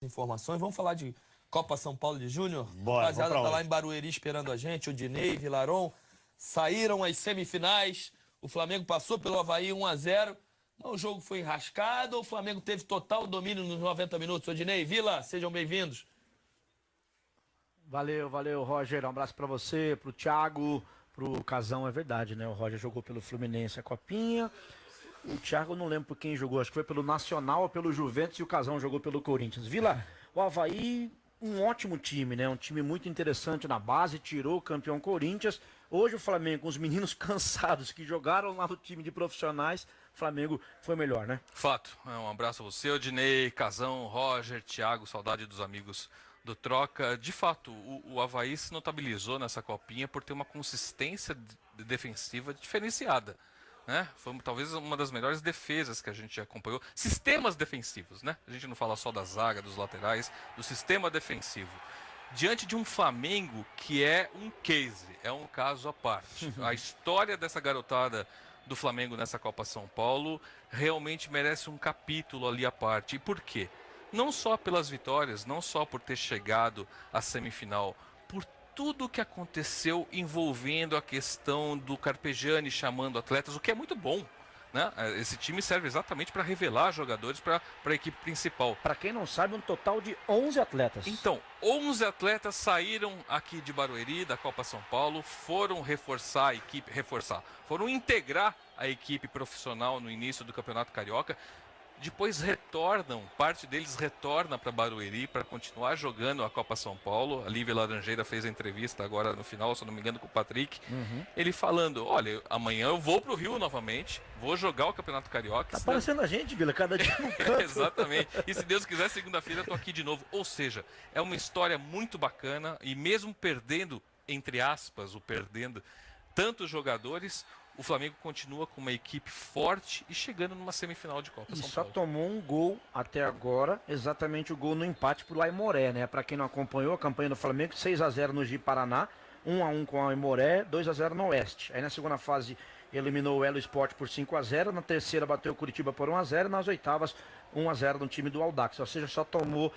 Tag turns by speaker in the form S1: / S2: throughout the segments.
S1: informações. Vamos falar de Copa São Paulo de Júnior?
S2: Bora,
S1: A rapaziada
S2: vamos
S1: tá
S2: pra
S1: lá em Barueri esperando a gente. O Dinei, Vilaron saíram as semifinais. O Flamengo passou pelo Avaí 1-0. O jogo foi enrascado. O Flamengo teve total domínio nos 90 minutos. Odinei, Vila, sejam bem-vindos.
S3: Valeu, Roger. Um abraço pra você, pro Thiago, pro Casão, é verdade, né? O Roger jogou pelo Fluminense a Copinha. O Thiago, não lembro por quem jogou, acho que foi pelo Nacional ou pelo Juventus, e o Casão jogou pelo Corinthians. Vila, o Avaí, um ótimo time, né? Um time muito interessante na base, tirou o campeão Corinthians. Hoje o Flamengo, com os meninos cansados que jogaram lá no time de profissionais, o Flamengo foi melhor, né?
S4: Fato. Um abraço a você, Odinei, Casão, Roger, Thiago, saudade dos amigos do Troca. De fato, o Avaí se notabilizou nessa copinha por ter uma consistência defensiva diferenciada. Né? Foi talvez uma das melhores defesas que a gente acompanhou. Sistemas defensivos, né? A gente não fala só da zaga, dos laterais, do sistema defensivo. Diante de um Flamengo que é um case, é um caso à parte. A história dessa garotada do Flamengo nessa Copa São Paulo realmente merece um capítulo ali à parte. E por quê? Não só pelas vitórias, não só por ter chegado à semifinal, por tudo o que aconteceu envolvendo a questão do Carpegiani chamando atletas, o que é muito bom, né? Esse time serve exatamente para revelar jogadores para a equipe principal.
S3: Para quem não sabe, um total de 11 atletas.
S4: Então, 11 atletas saíram aqui de Barueri, da Copa São Paulo, foram reforçar a equipe, foram integrar a equipe profissional no início do Campeonato Carioca. Depois retornam, parte deles retorna para Barueri para continuar jogando a Copa São Paulo. A Lívia Laranjeira fez a entrevista agora no final, se não me engano, com o Patrick. Ele falando, olha, amanhã eu vou para o Rio novamente, vou jogar o Campeonato Carioca.
S3: Tá parecendo a gente, Vila, cada dia no canto.
S4: Exatamente. E se Deus quiser, segunda-feira eu tô aqui de novo. Ou seja, é uma história muito bacana e mesmo perdendo, entre aspas, tantos jogadores, o Flamengo continua com uma equipe forte e chegando numa semifinal de Copa
S3: E
S4: São
S3: só
S4: Paulo.
S3: tomou um gol até agora, exatamente o gol no empate pro Aimoré, né? Para quem não acompanhou a campanha do Flamengo, 6-0 no Ji-Paraná, 1-1 com o Aimoré, 2-0 no Oeste. Aí na segunda fase eliminou o Elo Sport por 5-0, na terceira bateu o Curitiba por 1-0, nas oitavas 1-0 no time do Audax, ou seja, só tomou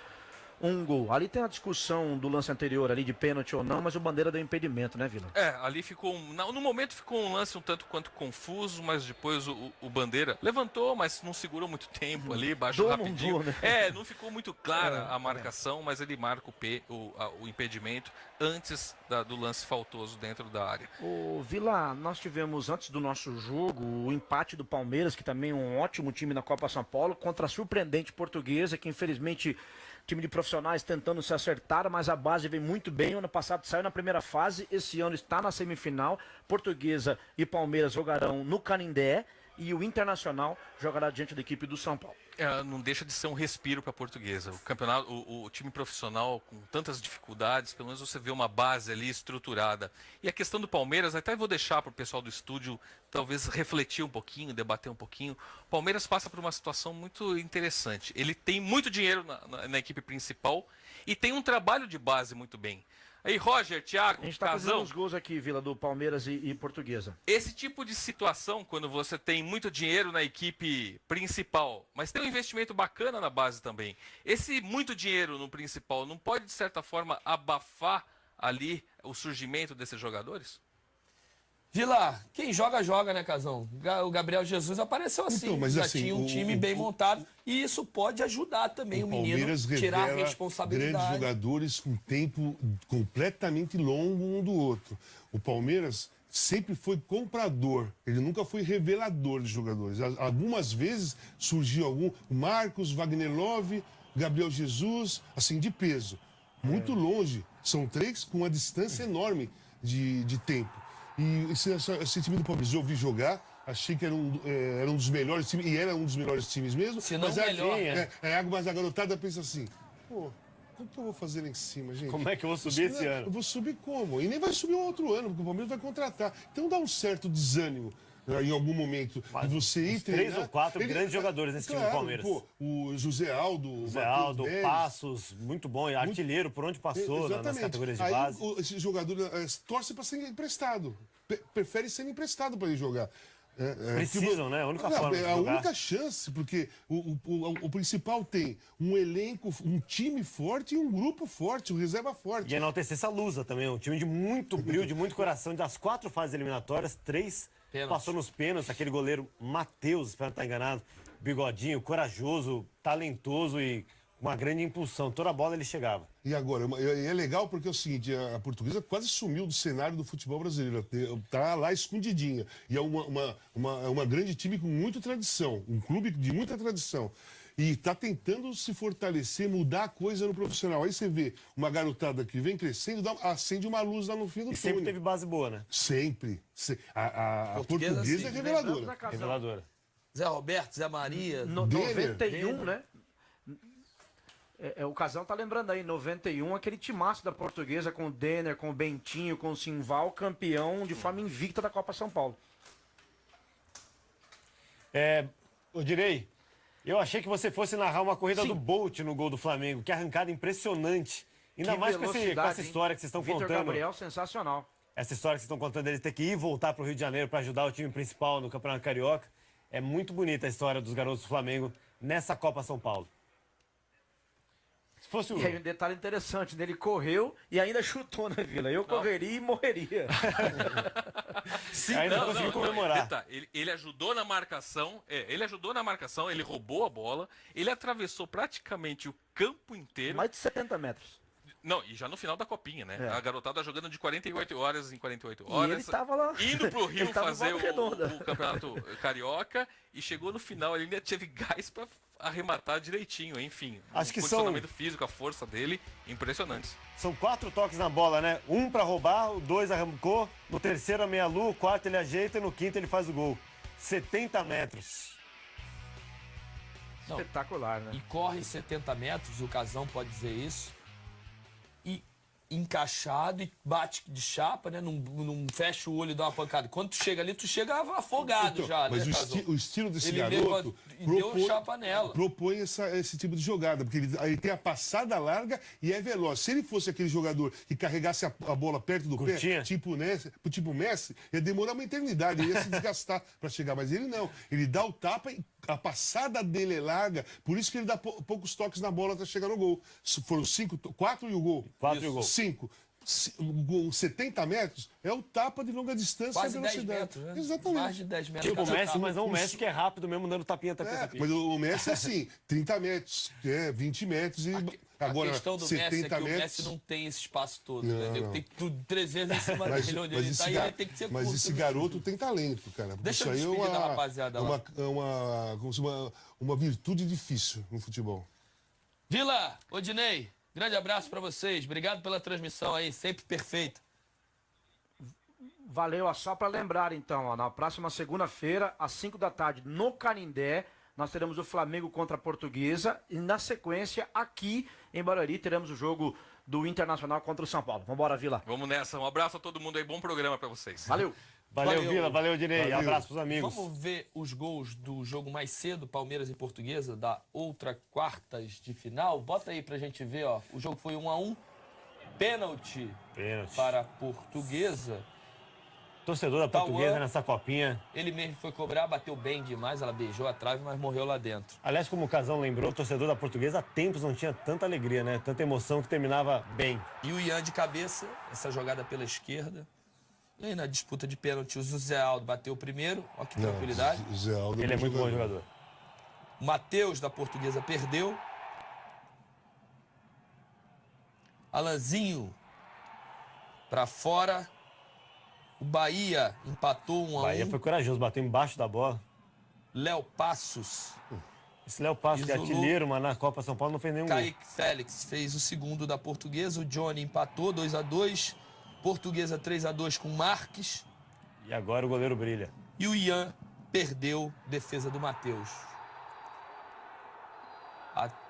S3: um gol. Ali tem a discussão do lance anterior ali de pênalti ou não, mas o Bandeira deu impedimento, né, Vila?
S4: Ali ficou, no momento ficou um lance um tanto quanto confuso, mas depois o Bandeira levantou, mas não segurou muito tempo ali, baixou rapidinho. Né? Não ficou muito clara a marcação, mas ele marca o impedimento antes do lance faltoso dentro da área.
S3: Ô, Vila, nós tivemos antes do nosso jogo o empate do Palmeiras, que também é um ótimo time na Copa São Paulo, contra a surpreendente Portuguesa, que infelizmente time de profissionais tentando se acertar, mas a base vem muito bem. O ano passado saiu na primeira fase, esse ano está na semifinal. Portuguesa e Palmeiras jogarão no Canindé e o Internacional jogará diante da equipe do São Paulo.
S4: Não deixa de ser um respiro para a Portuguesa. O campeonato, o time profissional com tantas dificuldades, pelo menos você vê uma base ali estruturada. E a questão do Palmeiras, até vou deixar para o pessoal do estúdio talvez refletir um pouquinho, debater um pouquinho. O Palmeiras passa por uma situação muito interessante. Ele tem muito dinheiro na equipe principal e tem um trabalho de base muito bem. Aí, Roger, Thiago,
S3: a gente está fazendo os gols aqui, Vila, do Palmeiras e Portuguesa.
S4: Esse tipo de situação, quando você tem muito dinheiro na equipe principal, mas tem um investimento bacana na base também, esse muito dinheiro no principal não pode, de certa forma, abafar ali o surgimento desses jogadores?
S1: Vila, quem joga, joga, né, Casão? O Gabriel Jesus apareceu assim,
S5: então, mas
S1: já
S5: assim,
S1: tinha um time bem montado, e isso pode ajudar também o menino tirar a responsabilidade.
S5: Grandes jogadores com tempo completamente longo um do outro. O Palmeiras sempre foi comprador, ele nunca foi revelador de jogadores. Algumas vezes surgiu algum, Marcos, Wagner Love, Gabriel Jesus, assim, de peso. Muito longe, são três com uma distância enorme de tempo. E esse time do Palmeiras eu ouvi jogar, achei que era um dos melhores times, e era um dos melhores times mesmo.
S1: Se não
S5: mas
S1: melhor.
S5: Mas a garotada pensa assim, pô, como que eu vou fazer lá em cima, gente?
S2: Como é que eu vou subir esse ano?
S5: Eu vou subir como? E nem vai subir um outro ano, porque o Palmeiras vai contratar. Então dá um certo desânimo em algum momento de você ir treinar.
S2: 3 ou 4 grandes jogadores nesse time do Palmeiras.
S5: Pô, o José Aldo,
S2: Passos, muito bom, artilheiro por onde passou nas categorias de base.
S5: Esse jogador torce para ser emprestado, prefere ser emprestado para ele jogar.
S2: Precisam, né? A única forma de
S5: É a
S2: jogar.
S5: única chance, porque o principal tem um elenco, um time forte e um grupo forte, um reserva forte.
S2: E enaltecer essa Lusa também, um time de muito brilho, de muito coração. Das 4 fases eliminatórias, 3
S1: Pênalti.
S2: passou nos pênaltis. Aquele goleiro Matheus, espero não estar enganado, bigodinho, corajoso, talentoso e uma grande impulsão. Toda a bola ele chegava.
S5: E agora, é legal porque é o seguinte, a Portuguesa quase sumiu do cenário do futebol brasileiro, tá lá escondidinha. E é uma grande time com muita tradição, um clube de muita tradição. E está tentando se fortalecer, mudar a coisa no profissional. Aí você vê uma garotada que vem crescendo, acende uma luz lá no fim do
S2: E sempre
S5: túnel.
S2: teve base boa, né?
S5: Sempre. A
S1: Portuguesa,
S5: Portuguesa é
S1: sim.
S5: reveladora.
S2: Reveladora.
S1: Zé Roberto, Zé Maria.
S3: No,
S5: Denner.
S3: 91, né? O Casão tá lembrando aí, 91, aquele timaço da Portuguesa com o Denner, com o Bentinho, com o Simval, campeão de forma invicta da Copa São Paulo.
S2: Direi, eu achei que você fosse narrar uma corrida
S3: Sim.
S2: do Bolt no gol do Flamengo. Que arrancada impressionante. Ainda
S3: Que
S2: mais com
S3: velocidade,
S2: essa
S3: hein?
S2: história que vocês estão
S3: Vitor
S2: contando.
S3: Gabriel, sensacional.
S2: Essa história que vocês estão contando dele ter que ir e voltar para o Rio de Janeiro para ajudar o time principal no Campeonato Carioca. É muito bonita a história dos garotos do Flamengo nessa Copa São Paulo. Se fosse o...
S3: E aí um detalhe interessante, né? Ele correu e ainda chutou na Vila. Eu correria e morreria.
S2: Sim, ainda conseguiu comemorar.
S4: Ele ajudou na marcação, ele roubou a bola, ele atravessou praticamente o campo inteiro.
S3: Mais de 70 metros.
S4: Não, e já no final da copinha, né?
S3: É.
S4: A garotada jogando de 48 horas em 48
S3: E
S4: horas.
S3: ele tava lá.
S4: Indo pro Rio
S3: Ele tava
S4: fazer
S3: em Volta Redonda.
S4: o Campeonato Carioca e chegou no final, ele ainda teve gás pra arrematar direitinho, enfim.
S2: Acho que
S4: o condicionamento físico, a força dele, impressionantes.
S2: São 4 toques na bola, né? Um para roubar, o 2 arrancou, no terceiro a meia-lua, o quarto ele ajeita e no quinto ele faz o gol. 70 metros.
S1: Não.
S3: Espetacular, né?
S1: E corre 70 metros, o Casão pode dizer isso. E encaixado e bate de chapa, né? Não fecha o olho e dá uma pancada. Quando tu chega ali, tu chega afogado
S5: Então,
S1: já,
S5: mas
S1: né,
S5: o,
S1: Casão?
S5: o estilo desse
S1: Ele
S5: garoto
S1: e deu chapa nela.
S5: propõe esse tipo de jogada, porque ele tem a passada larga e é veloz. Se ele fosse aquele jogador que carregasse a bola perto do
S2: Curtinha.
S5: pé, tipo Messi, ia demorar uma eternidade, ele ia se desgastar para chegar. Mas ele não. Ele dá o tapa e a passada dele é larga, por isso que ele dá poucos toques na bola até chegar no gol. Foram 4 e o gol.
S2: 4 e o gol.
S5: 5. 70 metros é o tapa de longa distância
S1: Quase
S5: e
S1: 10
S5: velocidade.
S1: metros, né?
S5: Exatamente.
S1: Mais de 10 metros.
S2: Tipo o
S1: cada
S2: Messi,
S1: tapa.
S2: mas não o Messi que é rápido mesmo, dando tapinha.
S5: Mas o Messi é assim, 30 metros, 20 metros e agora
S1: A questão do
S5: 70
S1: Messi é que
S5: metros.
S1: o Messi não tem esse espaço todo,
S5: Não,
S1: né? Ele
S5: não.
S1: tem tudo 3 vezes em cima dele, onde ele tá, e ele tem que ser
S5: mas
S1: curto
S5: esse
S1: mesmo.
S5: garoto tem talento, cara.
S1: Deixa eu
S5: Isso aí
S1: despedir da rapaziada lá.
S5: uma virtude difícil no futebol.
S1: Vila, Odinei, grande abraço pra vocês. Obrigado pela transmissão aí, sempre perfeita.
S3: Valeu, só para lembrar então, ó, na próxima segunda-feira, às 5 da tarde, no Canindé, nós teremos o Flamengo contra a Portuguesa e na sequência, aqui em Barueri, teremos o jogo do Internacional contra o São Paulo. Vambora, Vila.
S4: Vamos nessa. Um abraço a todo mundo aí. Bom programa pra vocês.
S3: Valeu.
S2: Valeu, Vila. Valeu, Dinei.
S5: Valeu.
S2: Abraço pros amigos.
S1: Vamos ver os gols do jogo mais cedo, Palmeiras e Portuguesa, da outra quartas de final. Bota aí pra gente ver, ó. O jogo foi 1-1. Pênalti para a Portuguesa.
S2: Torcedor da Portuguesa nessa copinha.
S1: Ele mesmo foi cobrar, bateu bem demais, ela beijou a trave, mas morreu lá dentro.
S2: Aliás, como o Casão lembrou, o torcedor da Portuguesa há tempos não tinha tanta alegria, né? Tanta emoção que terminava bem.
S1: E o Ian de cabeça, essa jogada pela esquerda. E aí na disputa de pênalti, o Zé Aldo bateu o primeiro. Olha que tranquilidade.
S5: O Zé Aldo
S2: Ele é muito bom jogador.
S1: O Matheus da Portuguesa perdeu. Alanzinho pra fora. O Bahia empatou 1-1.
S2: O Bahia foi corajoso, bateu embaixo da bola.
S1: Léo Passos.
S2: Esse Léo Passos, que é
S1: Isolou.
S2: artilheiro, mas na Copa São Paulo não fez nenhum gol.
S1: Kaique Félix fez o segundo da Portuguesa. O Johnny empatou 2-2. Portuguesa 3-2 com Marques.
S2: E agora o goleiro brilha.
S1: E o Ian perdeu defesa do Matheus.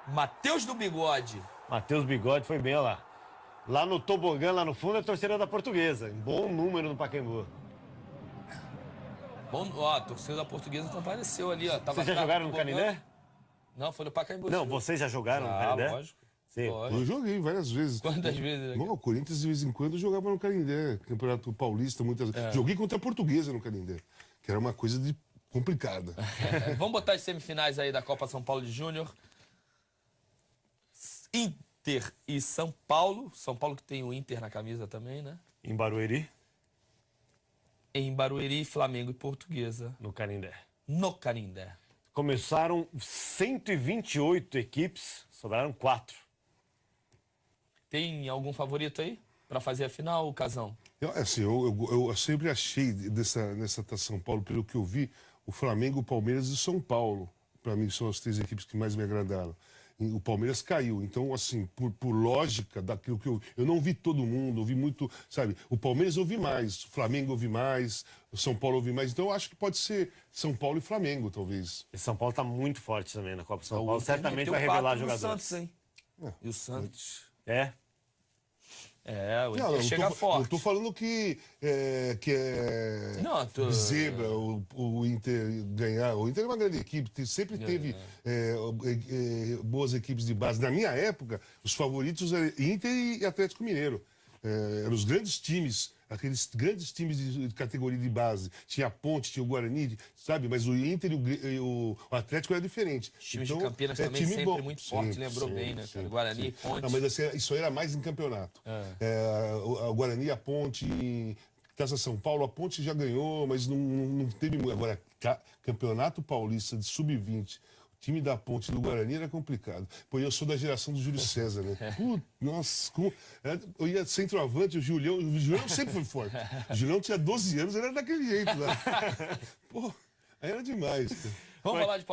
S1: Matheus do Bigode.
S2: Matheus Bigode foi bem, olha lá. Lá no tobogã, lá no fundo, é torcedor da Portuguesa. Bom número no Pacaembu.
S1: Bom, ó, a torcida da Portuguesa não apareceu ali, ó. Tava
S2: Vocês já
S1: atrás
S2: jogaram
S1: do
S2: no
S1: tobogã.
S2: Canindé?
S1: Não, foi no Pacaembu.
S2: Não, vocês já jogaram no Canindé?
S1: Lógico.
S2: Sim.
S1: Lógico.
S5: Eu joguei várias vezes.
S1: Quantas vezes?
S5: Bom, o Corinthians de vez em quando jogava no Canindé, Campeonato Paulista, muitas vezes. Joguei contra a Portuguesa no Canindé. que era uma coisa complicada.
S1: Vamos botar as semifinais aí da Copa São Paulo de Júnior. Inter e São Paulo. São Paulo que tem o Inter na camisa também, né?
S2: Em Barueri,
S1: Em Barueri, Flamengo e Portuguesa.
S2: no Canindé.
S1: No Canindé.
S2: Começaram 128 equipes, sobraram 4.
S1: Tem algum favorito aí pra fazer a final, Casão?
S5: Eu sempre achei nessa São Paulo, pelo que eu vi, o Flamengo, o Palmeiras e o São Paulo. Para mim, são as 3 equipes que mais me agradaram. O Palmeiras caiu. Então, assim, por lógica daquilo que eu não vi todo mundo, eu vi muito, sabe? O Palmeiras eu vi mais, o Flamengo eu vi mais, o São Paulo eu vi mais. Então, eu acho que pode ser São Paulo e Flamengo, talvez.
S2: E São Paulo tá muito forte também na Copa São
S1: O
S2: Paulo.
S1: Inter
S2: Certamente
S1: meteu
S2: vai revelar
S1: 4 no
S2: jogadores.
S1: Santos, hein? E o Santos?
S2: É?
S1: O Inter chega forte.
S5: Não tô falando que é
S1: Não,
S5: zebra o Inter ganhar. O Inter é uma grande equipe, sempre teve boas equipes de base. Na minha época, os favoritos eram Inter e Atlético Mineiro. Eram os grandes times, aqueles grandes times de categoria de base. Tinha a Ponte, tinha o Guarani, sabe? Mas o Inter e o Atlético era diferente.
S1: Os times de Campinas também
S5: time
S1: sempre
S5: bom.
S1: muito forte, lembrou bem, né, cara? Guarani e Ponte.
S5: Não, mas assim, isso aí era mais em campeonato. O Guarani e a Ponte, Taça São Paulo, a Ponte já ganhou, mas não teve. Agora, Campeonato Paulista de Sub-20. O time da Ponte do Guarani era complicado. Pô, eu sou da geração do Júlio César, né? Nossa, eu ia centroavante, o Julião sempre foi forte. O Julião tinha 12 anos, ele era daquele jeito lá. Pô, aí era demais.
S1: Vamos falar de